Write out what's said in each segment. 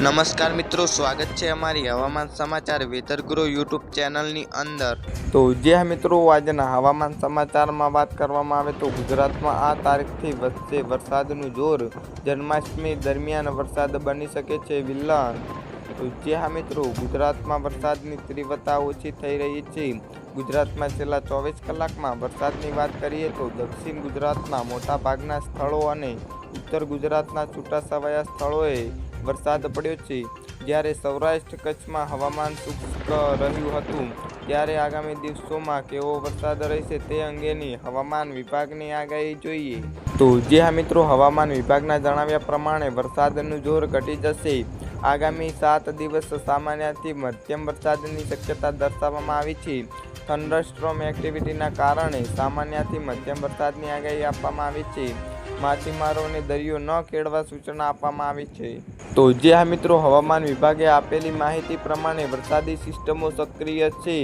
નમસ્કાર મિત્રો, સ્વાગત છે અમારી હવામાન સમાચાર વેધર ગુરુ યુટ્યુબ ચેનલની અંદર। તો જે મિત્રો આજના હવામાન સમાચારમાં વાત કરવામાં આવે તો ગુજરાતમાં આ તારીખથી વધશે વરસાદનું જોર। જન્માષ્ટમી દરમિયાન વરસાદ બની શકે છે વિલન। તો જે મિત્રો ગુજરાતમાં વરસાદની તીવ્રતા ઓછી થઈ રહી છે। ગુજરાતમાં છેલ્લા 24 કલાકમાં વરસાદની વાત કરીએ તો દક્ષિણ ગુજરાતના મોટા ભાગના સ્થળો અને ઉત્તર ગુજરાતના છૂટાછવાયા સ્થળોએ વરસાદ પડ્યો છે। જ્યારે સૌરાષ્ટ્ર કચ્છમાં હવામાન શુષ્ક રહ્યું હતું, ત્યારે આગામી દિવસોમાં કેવો વરસાદ રહેશે તે અંગેની હવામાન વિભાગની આગાહી જોઈએ તો જે મિત્રો હવામાન વિભાગના જણાવ્યા પ્રમાણે વરસાદનું જોર ઘટી જશે। આગામી 7 દિવસ સામાન્યથી મધ્યમ વરસાદની શક્યતા દર્શાવવામાં આવી છે। થંડરસ્ટોર્મ એક્ટિવિટીના કારણે સામાન્યથી મધ્યમ વરસાદની આગાહી આપવામાં આવી છે। માછીમારોને દરિયો ન ખેડવા સૂચના આપવામાં આવી છે। તો જે મિત્રો હવામાન વિભાગે આપેલી માહિતી પ્રમાણે વરસાદી સિસ્ટમો સક્રિય છે।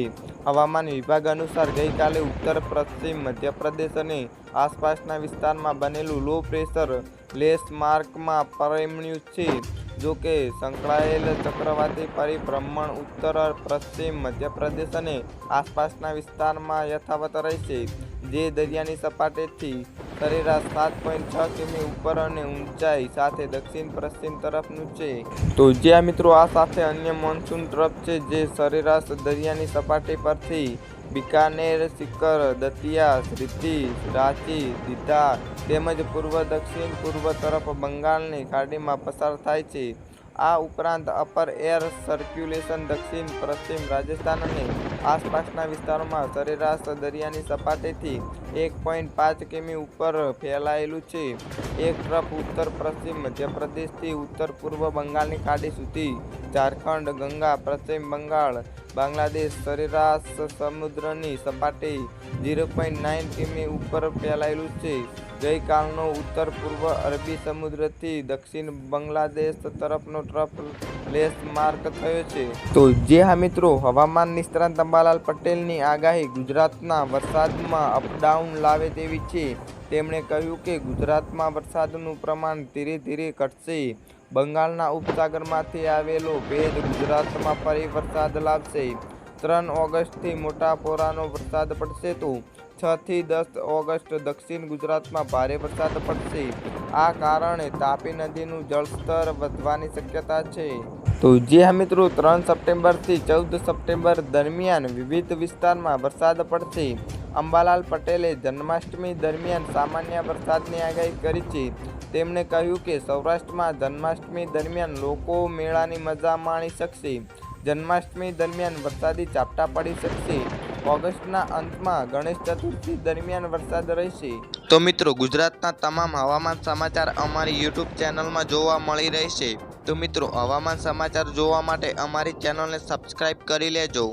હવામાન વિભાગ અનુસાર ગઈકાલે ઉત્તર પશ્ચિમ મધ્યપ્રદેશ અને આસપાસના વિસ્તારમાં બનેલું લો પ્રેશર લેસ માર્કમાં પરિણમ્યું છે। જો કે સંકળાયેલ ચક્રવાતી પરિભ્રમણ ઉત્તર પશ્ચિમ મધ્યપ્રદેશ અને આસપાસના વિસ્તારમાં યથાવત રહેશે, જે દરિયાની સપાટીથી સરેરાશ 7.6 કિમી ઉપર અને ઊંચાઈ સાથે દક્ષિણ પશ્ચિમ તરફનું છે। તો જે મિત્રો આ સાથે અન્ય મોન્સૂન ટ્રફ છે, જે સરેરાશ દરિયાની સપાટી પરથી બિકાનેર, સિકર, દતિયા, શ્રીતી, રાંચી, દીઘા તેમજ પૂર્વ દક્ષિણ પૂર્વ તરફ બંગાળની ખાડીમાં પસાર થાય છે। આ ઉપરાંત અપર એર સર્ક્યુલેશન દક્ષિણ પશ્ચિમ રાજસ્થાન અને આસપાસના વિસ્તારોમાં સરેરાશ દરિયાની સપાટીથી 1.5 કિમી ઉપર ફેલાયેલું છે। એક ટ્રફ ઉત્તર પશ્ચિમ મધ્યપ્રદેશથી ઉત્તર પૂર્વ બંગાળની ખાડી સુધી, ઝારખંડ, ગંગા, પશ્ચિમ બંગાળ, બાંગ્લાદેશ સરેરાશ સમુદ્રની સપાટી 0.9 કિમી ઉપર ફેલાયેલું છે। ગઈકાલનો ઉત્તર પૂર્વ અરબી સમુદ્રથી દક્ષિણ બાંગ્લાદેશ તરફનો ટ્રફ લેસ માર્ક થયો છે। તો જે મિત્રો હવામાન નિષ્ણાત અંબાલાલ પટેલની આગાહી ગુજરાતના વરસાદમાં અપડાઉન લાવે તેવી છે। તેમણે કહ્યું કે ગુજરાતમાં વરસાદનું પ્રમાણ ધીરે ધીરે ઘટશે। બંગાળના ઉપસાગરમાંથી આવેલો ભેજ ગુજરાતમાં ફરી વરસાદ લાવશે। 3 ઓગસ્ટથી મોટા પોરાનો વરસાદ પડશે તો 6 થી 10 ઓગસ્ટ દક્ષિણ ગુજરાતમાં ભારે વરસાદ પડશે। આ કારણે તાપી નદીનું જળસ્તર વધવાની શક્યતા છે। તો જે મિત્રો 3 સપ્ટેમ્બરથી 14 સપ્ટેમ્બર દરમિયાન વિવિધ વિસ્તારમાં વરસાદ પડશે। અંબાલાલ પટેલે જન્માષ્ટમી દરમિયાન સામાન્ય વરસાદની આગાહી કરી છે। તેમણે કહ્યું કે સૌરાષ્ટ્રમાં જન્માષ્ટમી દરમિયાન લોકો મેળાની મજા માણી શકશે। જન્માષ્ટમી દરમિયાન વરસાદી ઝાપટા પડી શકશે। ઓગસ્ટના અંતમાં ગણેશ ચતુર્થી દરમિયાન વરસાદ રહેશે। તો મિત્રો, ગુજરાતના તમામ હવામાન સમાચાર અમારી યુટ્યુબ ચેનલમાં જોવા મળી રહેશે। તો મિત્રો, હવામાન સમાચાર જોવા માટે અમારી ચેનલને સબસ્ક્રાઇબ કરી લેજો।